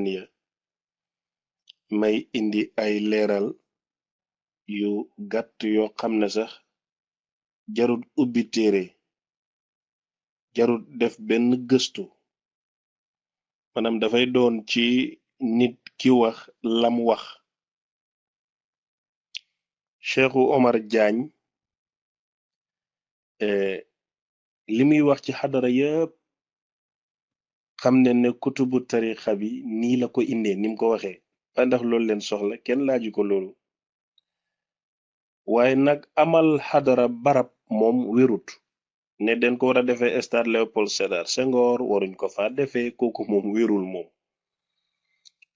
Tijaaniya may indi ay leeral yu gàtt yoo xam ne sax jarut ubbi téere jarut def benn gëstu maanaam dafay doon ci nit ki wax lam wax. Cheikhu Omar Diagne li muy wax ci xadara yépp xam ne kutubu tarixa bi nii la ko indee nim ko waxee waaye ndax loolu leen soxla kenn laaju ko loolu waaye nag amal xadara barab moom wérut ne den ko war a defee stade Léopold Sédar Senghor waruñ ko fa defee kooku moom wérul moom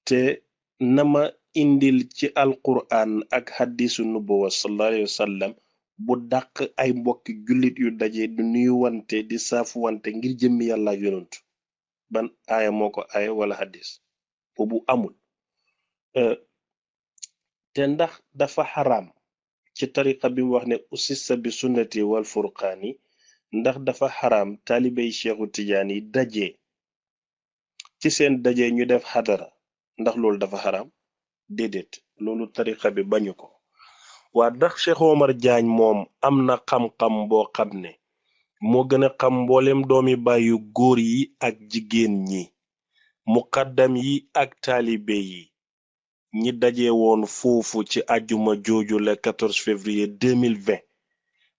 te nama indil ci alquran ak hadisu nubuwa sallallahu alayhi wa sallam bu dàq ay mbokki jullit yu daje du nuyu wante di saafu wante ngir jëmmi yàlla ak yonent ban aaya moo ko aaya wala hadis boobu amul te ndax dafa xaraam ci tariqa bi mu wax ne usissa bi sunnati wal furqaani ndax dafa xaraam taalibey Cheikhu Tijaan yi daje ci seen daje ñu def xadara ndax loolu dafa xaraam déedéet loolu tariqa bi bañu ko waa ndax Cheikh Omar Diagne moom am na xam-xam boo xam ne moo gën a xam mboolem doomi bàyyu góor yi ak jigéen ñi muqaddam yi ak taalibe yi ñi daje woon foofu ci àjjuma jooju le 14 février 2020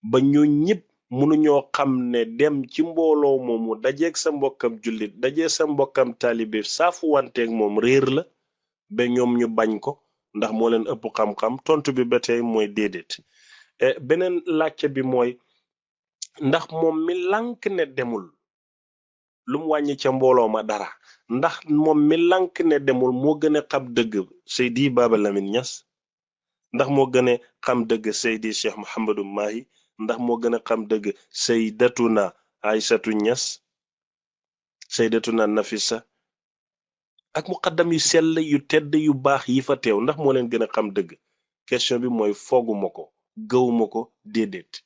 ba ñu ñëpp mënuñoo xam ne dem ci mbooloo moomu dajeeg sa mbokkam jullit dajeeg sa mbokkam taalibe saafu wanteeg moom réer la ba ñoom ñu bañ ko ndax moo leen ëpp xam-xam tontu bi ba tey mooy déedéet beneen laajte bi mooy ndax moom mi lànk ne demul lu mu wàññi ca mbooloo ma dara ndax moom mi lànk ne demul moo gën a xam dëgg Seydi Baba Lamine Niass ndax moo gën a xam dëgg Seydi Cheikh Mouhamadou Mahi ndax moo gën a xam dëgg Seydatuna Aysatu Niass Seydatuna Nafisa ak muqaddam yu sell yu tedd yu baax yi fa teew ndax moo leen gën a xam dëgg question bi mooy fooguma ko gëwuma ko déedéet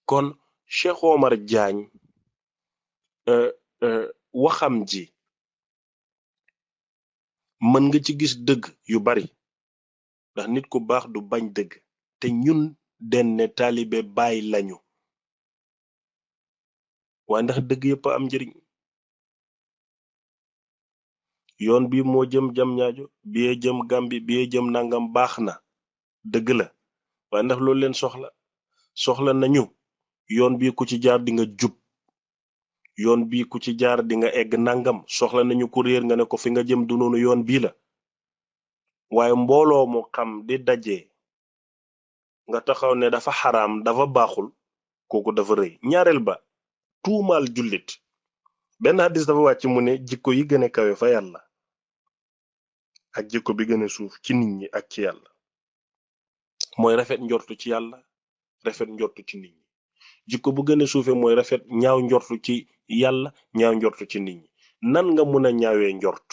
kon Cheikh Omar Diagne waxam ji mën nga ci gis dëgg yu bari ndax nit ku baax du bañ dëgg te ñun den ne taalibe baay lañu waaye ndax dëgg yëpp am njëriñ yoon bi moo jëm jam ñaajo biyee jëm Gambi biyee jëm nangam baax na dëgg la waaye ndax loolu leen soxla nañu yoon bi ku ci jaar di nga jub yoon bi ku ci jaar di nga egg nangam soxla nañu ku réer nga ne ko fi nga jëm du noonu yoon bii la waaye mbooloo mu xam di daje nga taxaw ne dafa xaraam dafa baaxul kooku dafa rëy ñaareel ba tuumaal jullit benn hadis dafa wàcc mu ne jikko yi gën a kawe fa yàlla ak jikko bi gën a suuf ci nit ñi ak ci yàlla mooy rafet njortu ci yàlla rafet njortu ci nit ñi jikko bu gën a suufe mooy rafet ñaaw njortu ci yàlla ñaaw njortu ci nit ñi nan nga mun a ñaawee njort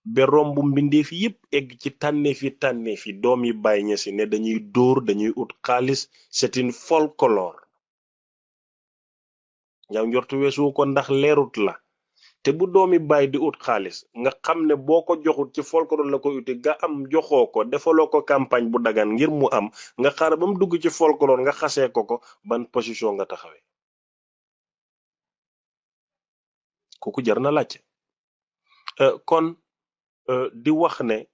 ba romb mbindeef yépp egg ci tànneefi doom yi bàyyi ña si ne dañuy dóor dañuy ut xaalis c'est une folklore ñaaw njortu weesu ko ndax leerut la te bu doomi bàyyi di ut xaalis nga xam ne boo ko joxut ci folklore la ko uti nga am joxoo ko defaloo ko campagne bu dagan ngir mu am nga xaar ba mu dugg ci folklore nga xasee ko ban position nga taxawee kooku jar na laajte kon di wax ne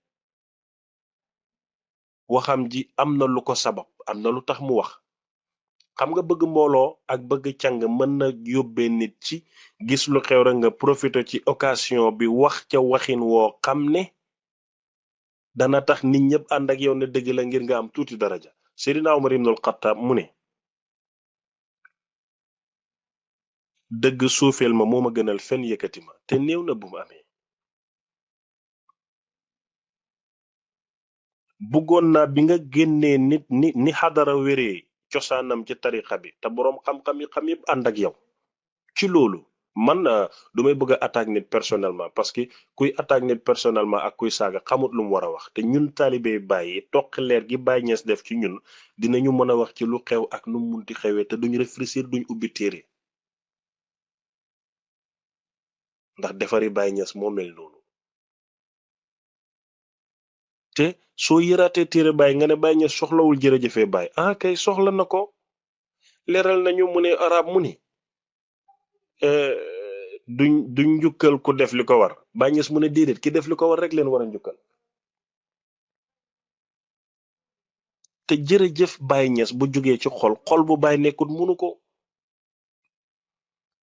waxam ji am na lu ko sabab am na lu tax mu wax xam nga bëgg mbooloo ak bëgg càng mën na yóbbee nit ci gis lu xew rek nga profité ci occasion bi wax ca waxin woo xam ne dana tax nit ñëpp ànd ak yow ne dëgg la ngir nga am tuuti daraja Seydina Umar ibnul Xattaab mu ne dëgg suufeel ma moo ma gënal fen yëkkati ma te néew na bu mu amee bëggoon naa bi nga génnee nit ni xadara wéree cosaanam ci tariqa bi te boroom xam-xam yi xam yëpp ànd ak yow ci loolu man du may bëgg a attaque nit personnellement parce que kuy attaque nit personnellement ak kuy saaga xamut lu mu war a wax te ñun taalibe bàyyi toqi leer gi Baay Ñas def ci ñun dinañu mën a wax ci lu xew ak nu munti xewee te duñu réfléchir duñ ubbi téere ndax defari Baay Ñas moo mel noonu te soo yëraatee téere Baay nga ne Baay Ñas soxlawul jërëjëfee Baay ah kay soxla na ko leeral nañu mu ne arab mu ni duñ njukkal ku def li ko war Baay Ñas mu ne déedéet ki def li ko war rek leen war a njukkal te jërëjëf Baay Ñas bu jógee ci xol bu Baay nekkut munu ko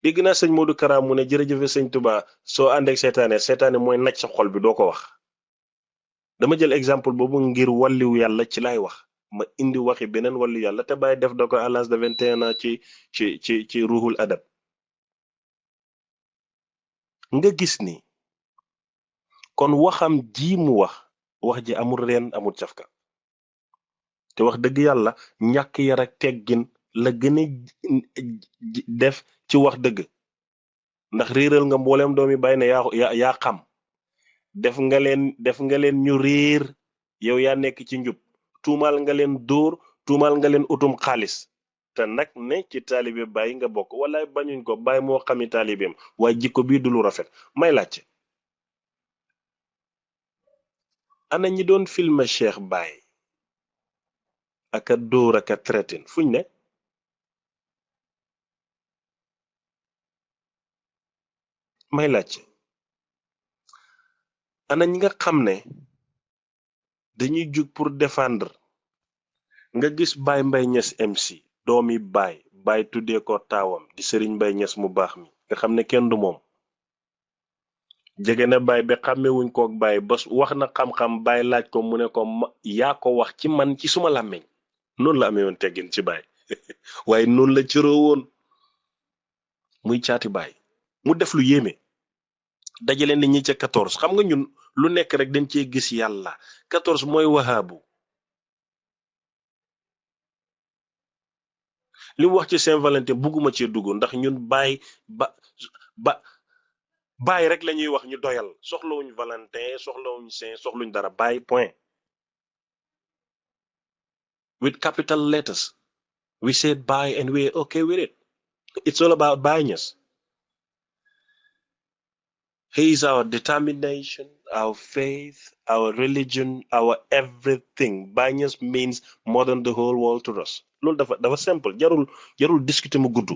dégg naa sëñ Modou Kara mu ne jërëjëfe sëñ Touba soo àndeek seetaane mooy naj sa xol bi doo ko wax dama jël exemple boobu ngir wàlliwu yàlla ci lay wax ma indi waxi beneen wàllu yàlla te Baay def da ko à l'âge de 21 ans ci ruhul adab nga gis ni kon waxam ji mu wax ji amul reen amul cafka te wax dëgg yàlla ñàkk yar ak teggin la gën a def ci wax dëgg ndax réeral nga mbooleem doomi Baay ne yaa xam def nga leen ñu réer yow yaa nekk ci njub tuumaal nga leen dóor tuumaal nga leen utum xaalis te nag ne ci taalibe Baay nga bokk walaay bañuñ ko Baay moo xami taalibeem waaye jikko bii du lu rafet may laajte ana ñi doon filme Cheikh Baay aka dóor aka traité fuñ ne may laajte ana ñi nga xam ne dañuy jug pour défendre nga gis Baay Mbay Ñas MC doomi Baay tuddee ko taawam di Sëriñ Mbay Ñas mu baax mi nga xam ne kenn du moom jege na Baay ba xàmmewuñ kook Baay ba wax na xam-xam Baay laaj ko mu ne ko yaa ko wax ci man ci suma làmmiñ noonu la amee woon teggin ci Baay waaye noonu la cëroo woon muy caati Baay mu def lu yéeme dajale nit ñi ca 14 xam nga ñun lu nekk rek dañ cee gis yàlla 14 mooy wahaabu li mu wax ci Saint-Valentin bugguma cee dugg ndax ñun Baay rek la ñuy wax ñu doyal soxlawuñ Valentin soxlawuñ Saint soxluñ dara Baay point with capital letters we said Baay and we're okay with it it's all about Baay Ñas. He is our determination, our faith, our religion, our everything. Baay Ñas means more than the whole world to us. Loolu dafa simple jarul discuter mu gudd.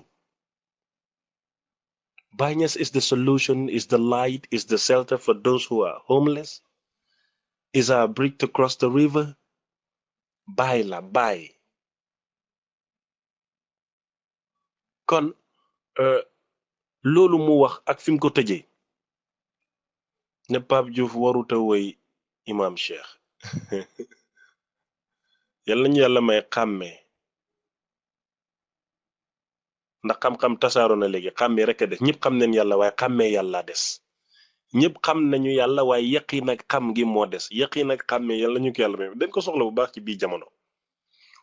Baay Ñas is the solution, is the light, is the shelter for those who are homeless, is our bridge to cross the river. Baay la Baay. Kon loolu mu wax ak fi mu ko tëjee ne Pape Diouf waruta woy Imam Cheikh yàlla ñu yàlla may xàmmee ndax xam-xam tasaaro na léegi xàmmee rek a des ñëpp xam nañ yàlla waaye xàmmee yàlla des ñëpp xam nañu yàlla waaye yaqin ak xam gi moo des yaqin ak xàmmee yàlla ñu ko yàlla may dañ ko soxla bu baax ci biir jamono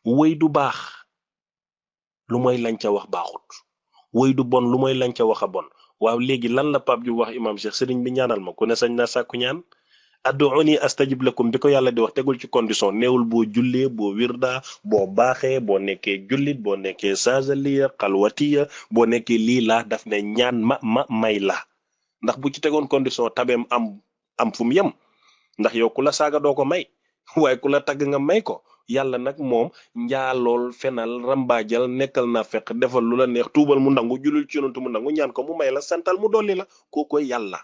woy du baax lu mooy lañ ca wax baaxut woy du bon lu mooy lañ ca wax a bon waaw léegi lan la Pape Diouf wax Imam Cheikh sëriñ bi ñaanal ma ku ne sañ naa sàkku ñaan adduuni astajib lakum bi ko yàlla di wax tegul ci condition neewul boo jullee boo wirda boo baaxee boo nekkee jullit boo nekkee saazaliya xalwatiya boo nekkee lii laa daf ne ñaan ma may la ndax bu ci tegoon condition tabeem am fu mu yem ndax yow ku la saaga doo ko may waaye ku la tagg nga may ko yàlla nag moom njaalool fenal rambaajal nekkal na fekk defal lu la neex tuubal mu nangu julul ci yonantu mu nangu ñaan ko mu may la santal mu dolli la kookoy yàlla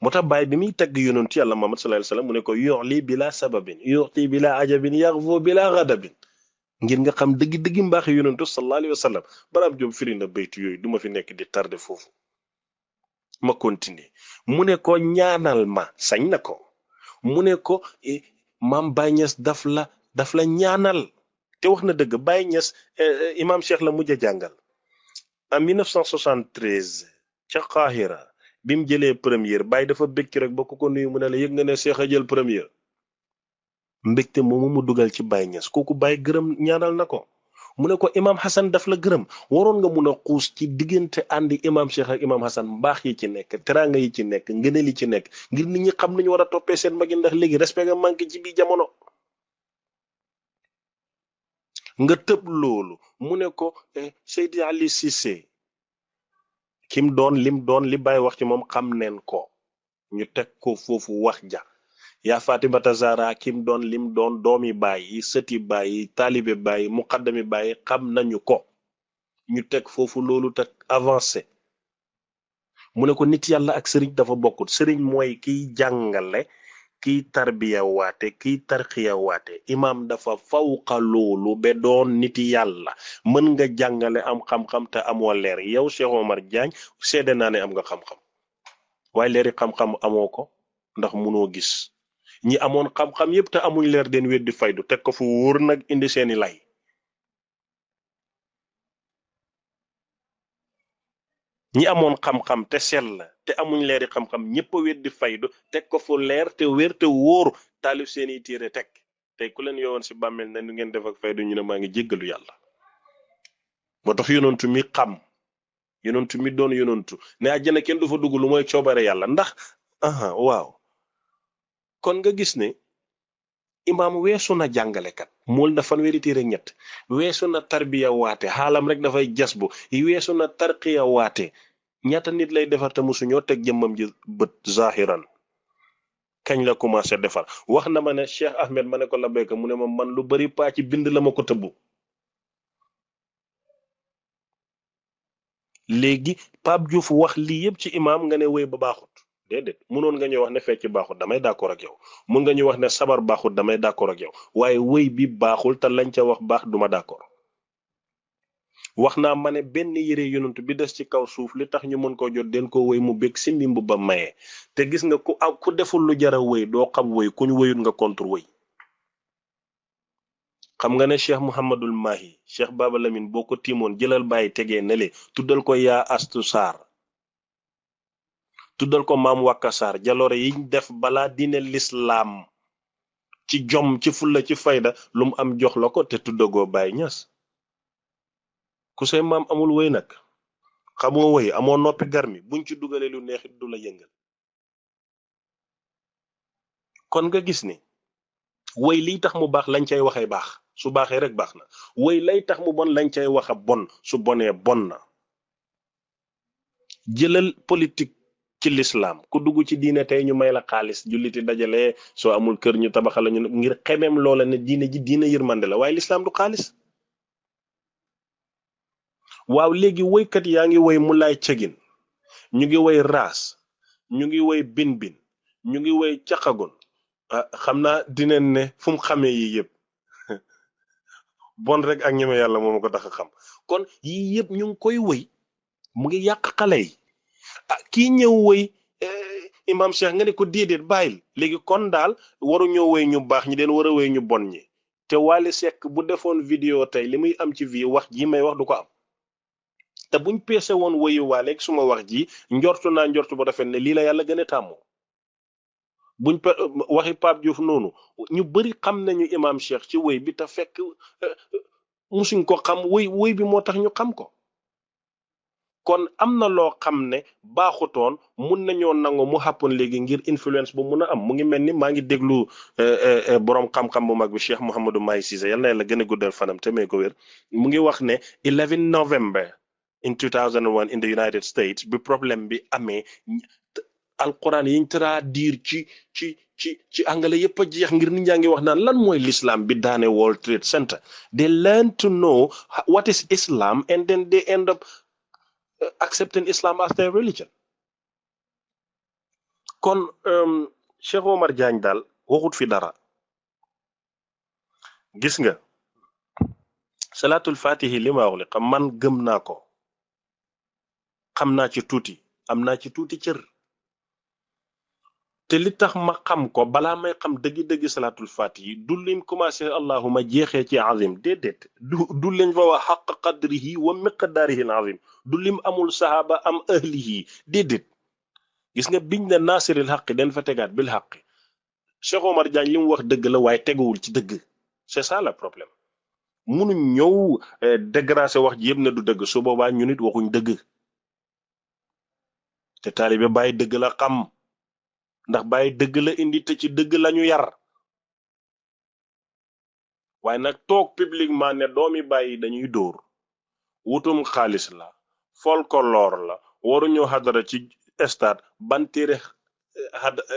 moo tax Baay bi muy tagg yonantu yàlla Muhammad sallallahu alayhi wasallam mu ne ko yu'li bila sababin yu'ti bila ajabin yaghfu bila ghadabin ngir nga xam dëgg-dëgg mbaaxi yonantu sallallahu alayhi wasallam baraam jom firi na baytu yooyu duma fi nekk di tarde foofu ma continuer mu ne ko ñaanal ma sañ na ko mu ne ko maam Baay Ñas daf la ñaanal te wax na dëgg Baay Ñas Imam Cheikh la mujj a jàngal en 1973 ca Qahira bi mu jëlee première Baay dafa bëgg rek ba ko nuyu mu ne la yëg nga ne Cheikh a jël première mbégte moomu mu dugal ci Baay Ñas kooku Baay gërëm ñaanal na ko mu ne ko Imam Hassan daf la gërëm waroon nga mun a xuus ci diggante àndi Imam Cheikh ak Imam Hassan mbaax yi ci nekk teraanga yi ci nekk ngëneel yi ci nekk ngir nit ñi xam nañu war a toppee seen magi ndax léegi respect nga manqué ci biir jamono nga tëb loolu mu ne ko Seydi Ali Cissé lim doon li Baay wax ci moom xam neen ko ñu teg ko foofu wax ja yaa Fatimata Zahra kim doon lim doon doomi bàyyi sëti bàyyi taalibe bàyyi muqaddami bàyyi xam nañu ko ñu teg foofu loolu te avancé mu ne ko nit yàlla ak sëriñ dafa bokkut sëriñ mooy kiy jàngale kiy tarbiya waate kiy tarxiya waate imaam dafa fawqa loolu ba doon niti yàlla mën nga jàngale am xam-xam te amoo leer yow Cheikh Omar Diagne seede naa ne am nga xam-xam waaye leeri xam-xam amoo ko ndax munoo gis ñi amoon xam-xam yépp te amuñ leer den weddi faydu teg ko fu wóor nag indi seeni lay ñi amoon xam-xam te sell te amuñ leeri xam-xam ñëpp a weddi faydu teg ko fu leer te wér te wóor taalif seeni téere teg tey ku leen yowoon si bàmmeel ne nu ngeen def ak faydu ñu ne maa ngi jéggalu yàlla moo tax yonantu mi xam yonantu mi doon yonantu ne àjjana kenn du fa dugg lu mooy coobare yàlla ndax aha waaw kon nga gis ne imaam weesu na jàngalekat mool na fanweeri téere ak ñett weesu na tarbiya waate xaalam rek dafay jas bu weesu na tarqiya waate ñaata nit lay defar te musu ñoo teg jëmmam ji bët zahiran kañ la commencé defar wax na ma ne Cheikh Ahmed ma ne ko la béyka mu ne ma man lu bari paa ci bind la ma ko tëbbu léegi Pape Diouf wax lii yëpp ci imaam nga ne wéy ba baaxut déedéet munoon nga ñuy wax ne fecc baaxut damay d'accord ak yow mun nga ñu wax ne sabar baaxut damay d'accord ak yow waaye wéy bi baaxul te lañ ca wax baax duma d'accord wax naa ma ne benn yére yonent bi des ci kaw suuf li tax ñu mën koo jot den ko wéy mu bég si mbimb ba maye te gis nga ku deful lu jara wéy doo xam wéy kuñ wéyut nga contre wéy xam nga ne Cheikh Mouhamadul Mahi Cheikh Baba Lamine boo ko tiimoon jëlal bàyyi tegee nele tuddal ko yaa astu saar tuddal ko maam Wakka Sarr jaloore yiñ def balaa diine lislaam ci jom ci fulla ci fayda lu mu am jox la ko te tuddagoo Baay Ñas ku say maam amul wéy nag xamoo wéy amoo noppi garmi buñ ci dugalee lu neexit du la yëngal kon nga gis ni wéy liy tax mu baax lañ cay waxee baax su baaxee rek baax na wéy lay tax mu bon lañ cay waxa bon su bonee bon na jëlal politique ci lislaam ku dugg ci diine tey ñu may la xaalis julliti dajale soo amul kër ñu tabaxal ñu ngir xemeem loola ne diine ji diine yërmande la waaye lislaam du xaalis waaw léegi woykat yaa ngi woy Mulaay Cegin ñu ngi woy Raas ñu ngi woy bin bin ñu ngi woy caqagun xam naa dineen ne fu mu xamee yi yëpp bon rek ak ñeme yàlla moo ma ko tax a xam kon yii yëpp ñu ngi koy woy mu ngi yàq xale yi kii ñëw woy imam Cheikh nga ne ko déedéet bàyyil léegi kon daal waru ñoo woy ñu baax ñi den war a woy ñu bon ñi te Wally Seck bu defoon vidéo tey li muy am ci vie wax ji may wax du ko am te buñ peese woon woyu Wally ak suma wax ji njortu naa njortu bu rafet ne lii la yàlla gën a tàmmoo buñ waxi Pape Diouf noonu ñu bari xam nañu imam Cheikh ci woy bi te fekk musuñ ko xam woy bi moo tax ñu xam ko kon am na loo xam ne baaxutoon mun nañoo nangu mu xàppoon léegi ngir influence bu mun a am mu ngi mel ni maa ngi déglu borom xam-xam bu mag bi Cheikh Mouhamadou Mahi Cissé yal na yàlla gën a guddal fanam te may ko wér mu ngi wax ne 11 November in 2001 in the United States bi problème bi amee alquran yiñ traduire ci anglais yëpp a jeex ngir nit ñaa ngi wax naan lan mooy l'islam bi daane World Trade Center they learn to know what is Islam and then they end up accepting Islam as their religion kon Cheikh Omar Diagne daal waxut fi dara gis nga salatul fatihi li ma wax li xam man gëm naa ko xam naa ci tuuti am naa ci tuuti cër te li tax ma xam ko balaa may xam dëggi-dëggi salatul fatihi du lim commencé allahuma jeexee ci azim déedéet du leen fa wax xaq qadrihi wa miqdaarihi al azim du lim amul saxaaba am ahlihi déedéet gis nga biñ ne naasiril xaqi den fa tegaat bil xaqi Cheikh Omar Diagne li mu wax dëgg la waaye teguwul ci dëgg c'est ça le problème munuñ ñëw dégracé wax ji yëpp ne du dëgg su boobaa ñu nit waxuñ dëgg te taalibe bàyyi dëgg la xam ndax bàyyi dëgg la indi te ci dëgg lañu yar waaye nag toog publiquement ne doomi bàyyi dañuy dóor wutum xaalis la folklore la waruñoo xadara ci stade ban téere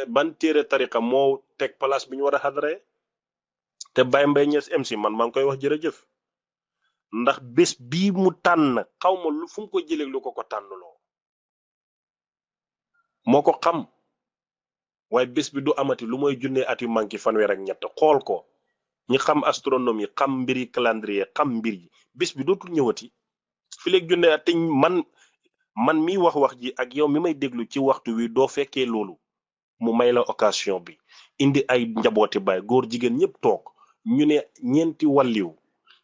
ban téere tariqa moo teg place bi ñu war a xadaree te Baye Mbaye Niass MC man maa ngi koy wax jërëjëf ndax bés bii mu tànn xaw ma lu fu mu ko jëlee lu ko tànnloo moo ko xam waaye bés bi du amati lu mooy junne at yu manqué fanweer ak ñett xool ko ñi xam astronomie xam mbiri calendrier xam mbir yi bés bi dootul ñëwati fi léegi junne at te man miy wax ji ak yow mi may déglu ci waxtu wi doo fekkee loolu mu may la occasion bi indi ay njabooti baay góor jigéen ñëpp toog ñu ne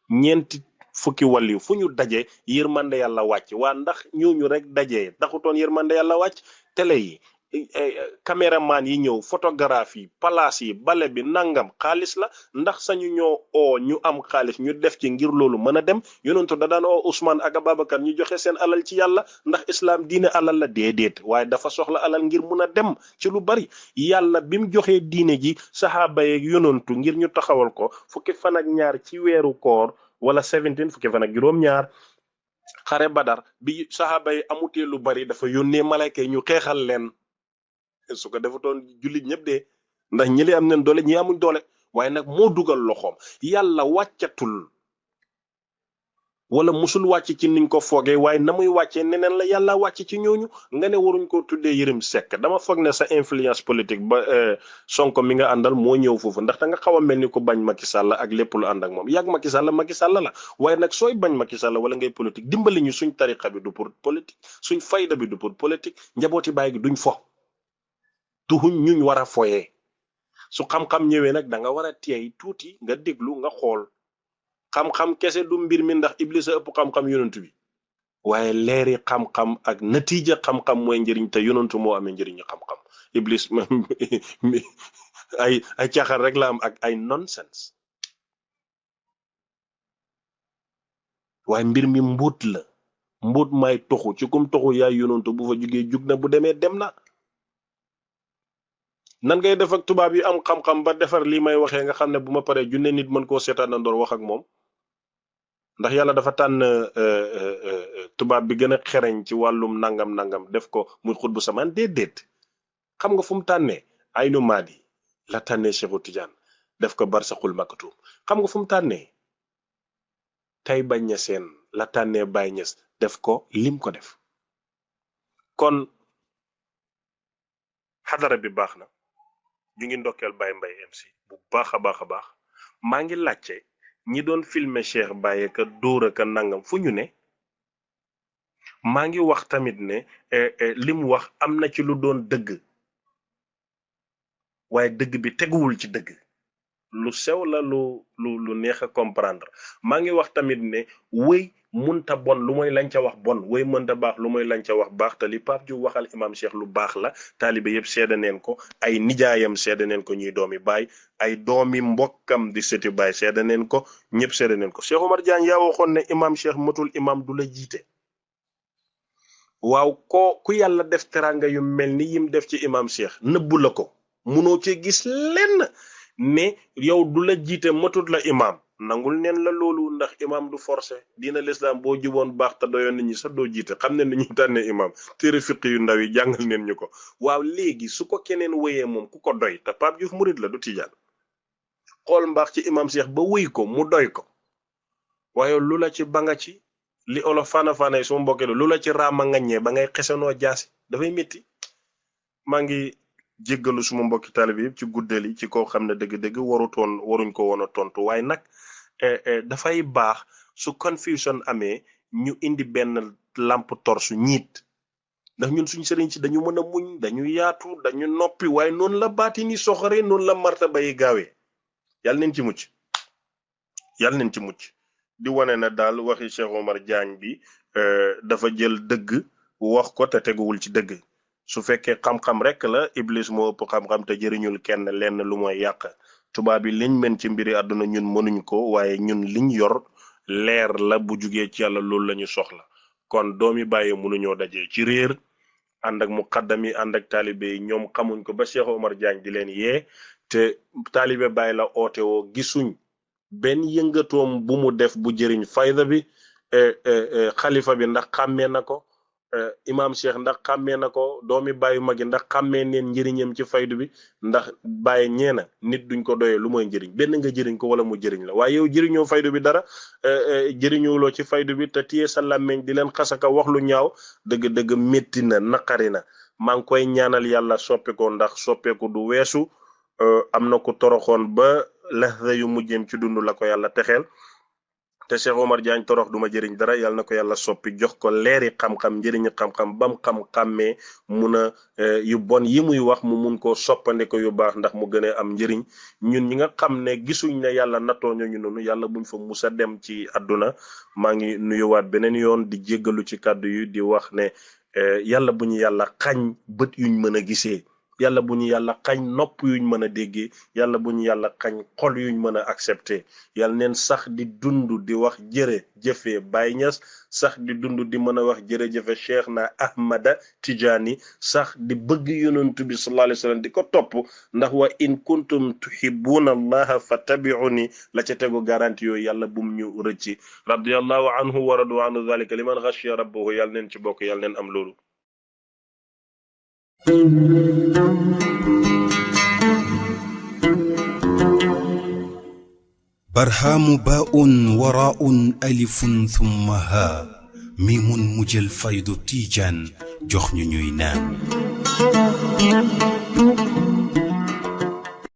ñeenti fukki walliw fu ñu daje yërmande yàlla wàcc waa ndax ñooñu rek daje taxutoon yërmande yàlla wàcc télé yi caméraman yi ñëw photographe yi palaas yi bale bi nangam xaalis la ndax sañu ñoo oo ñu am xaalis ñu def ci ngir loolu mën a dem yonentu da daan oo Ousmane ak Ababacar ñu joxe seen alal ci yàlla ndax islam diine alal la déedéet waaye dafa soxla alal ngir mun a dem ci lu bari yàlla bi mu joxee diine ji saxaaba yeeg yonentu ngir ñu taxawal ko fukki fan ak ñaar ci weeru koor wala 17 fukki fan ak juróom-ñaar xare badar bi saxaaba yi amutee lu bari dafa yónnee malayka yi ñu xeexal leen su ko defutoon jullit ñëpp de ndax ñi am nañ doole ñi amuñ doole waaye nag moo dugal loxoom yàlla wàccatul wala musul wàcc ci niñ ko foogee waaye na muy wàccee neneen la yàlla wàcc ci ñooñu nga ne waruñ ko tuddee Yërim Seck dama foog ne sa influence politique ba Sonko mi nga àndal moo ñëw foofu ndax da nga xaw a mel ni ko bañ Macky Sall ak lépp lu ànd ak moom yàgg Macky Sall la waaye nag sooy bañ Macky Sall wala ngay politique dimbali ñu suñ tariqa bi du pour politique suñ fayda bi du pour politique njabooti baay gi duñ fo tuxuñ ñuñ war a foyee su xam-xam ñëwee nag da nga war a teey tuuti nga déglu nga xool xam-xam kese du mbir mi ndax Iblis a ëpp xam-xam yonent bi waaye leeri xam-xam ak natiija xam-xam mooy njëriñ te yonentu moo amee njëriñu xam-xam Iblis ay caaxaan rek la am ak ay nonsense waaye mbir mi mbuut la mbuut may toxu ci kum toxu yaay yonentu bu fa jugee jug na bu demee dem na nan ngay def ak tubaab yi am xam-xam ba defar lii may waxee nga xam ne bu ma paree junne nit mën koo seetaan na ndoor wax ak moom ndax yàlla dafa tànn tubaab bi gën a xereñ ci wàllum nangam def ko muy xut bu samaan déedéet xam nga fu mu tànnee Aynu Maadi la tànnee Cheikhu Tidiane def ko Barsaxul Maktum xam nga fu mu tànnee Tayba Ñaseen la tànnee Baay Ñas def ko lim ko def kon xadara bi baax na ñu ngi ndokkeel Baye Mbaye MC bu baax a baax a baax maa ngi laajte ñi doon filmer Cheikh Baye ka dóora ka nangam fu ñu ne maa ngi wax tamit ne li mu wax am na ci lu doon dëgg waaye dëgg bi teguwul ci dëgg lu sew la lu neex a comprendre maa ngi wax tamit ne wëy munta bon lu mooy lañ ca wax bon wëy mënta baax lu mooy lañ ca wax baax te li Pape Diouf waxal imam Cheikh lu baax la taalibe yëpp seede neen ko ay nijaayam seede neen ko ñuy doomi baay ay doomi mbokkam di sëti baay seede neen ko ñëpp seede neen ko Cheikh Omar Diagne yaa waxoon ne imam Cheikh matul imam du la jiite waaw ku yàlla def teranga yu mel ni yim def ci imam Cheikh nëbbu la ko munoo ci gis lenn ne yow du la jiite matut la imam nangul neen la loolu ndax imam du forcé diina l'islam boo juboon baax te doyoon nit ñi sax doo jiite xam ne ni ñuy tànnee imam téere fiq yu ndaw yi jàngal neen ñu ko waaw léegi su ko keneen wéyee moom ku ko doy te Pape Diouf murid la du tijaan xool mbaax ci imam Cheikh ba wéy ko mu doy ko waaye lu la ci ba nga ci li olof faana yi suma mbokkee lu la ci raama ngaññee ba ngay xesenoo jaasi dafay métti maa ngi jéggalu suma mbokki taalibe yëpp ci guddeel yi ci koo xam ne dëgg-dëgg waruñ ko woon a tontu waaye nag dafay baax su confusion amee ñu indi benn lampe torche ñiit ndax ñun suñu sëriñ ci dañu mën a muñ dañu yaatu dañu noppi waaye noonu la baati ni soxore noonu la martaba yi gaawee yàlla neen ci mucc di wane na daal waxi Cheikh Omar Diagne bi dafa jël dëgg wax ko te teguwul ci dëgg su fekkee xam-xam rek la Iblis moo ëpp xam-xam te jëriñul kenn lenn lu mooy yàq tubaab yi liñ mën ci mbiri àdduna ñun mënuñ ko waaye ñun liñ yor leer la bu jugee ci yàlla loolu la ñu soxla kon doomi bàyyi mënuñoo dajee ci réer ànd ak muqaddam yi ànd ak taalibe yi ñoom xamuñ ko ba Cheikh Omar Diagne di leen yee te taalibe bàyyi la oote woo gisuñ benn yëngatoom bu mu def bu jëriñ fayda bi xalifa bi ndax xàmmee na ko Imam Cheikh ndax xàmmee na ko doomi bàyyu magi ndax xàmmee neen njëriñam ci faydu bi ndax bàyyi ñeena nit duñ ko doyee lu mooy njëriñ benn nga jëriñ ko wala mu jëriñ la waaye yow jëriñoo faydu bi dara jëriñooloo ci faydu bi te téye sa làmmeñ di leen xasaka wax lu ñaaw dëgg-dëgg métti na naqari na maa ngi koy ñaanal yàlla soppeekoo ndax soppeeku du weesu am na ko toroxoon ba lahza yu mujjëm ci dund la ko yàlla texeel te Cheikh Omar Diagne torox duma jëriñ dara yàlla na ko yàlla soppi jox ko leeri xam-xam njëriñu xam-xam bam xam-xàmmee mun a yu bon yi muy wax mu mun koo soppande ko yu baax ndax mu gën a am njëriñ ñun ñi nga xam ne gisuñ ne yàlla nattoo ñu noonu yàlla buñ fa musa dem ci àdduna maa ngi nuyuwaat beneen yoon di jéggalu ci kàddu yi di wax ne yàlla bu ñu yàlla xañ bët yuñ mën a gisee yàlla bu ñu yàlla xañ nopp yuñ mën a déggee yàlla bu ñu yàlla xañ xol yuñ mën a accepté yàlla neen sax di dund di wax jërëjëfe Baye Niass sax di dund di mën a wax jërëjëfe Cheikh na Ahmada Tijaani sax di bëgg yonent bi sallallahu alayhi wa sallam di ko topp ndax wa in kuntum tuhibbuna allaha fattabi'uni la ca tegu garanti yooyu yàlla bum ñu rëcci radiyallahu anhu wa radu anhu zalika liman ghashiya rabbahu yàlla neen ci bokk yàlla neen am loolu برهام باء وراء ألف ثم ها ميم مجل فيض تيجان جخن نينان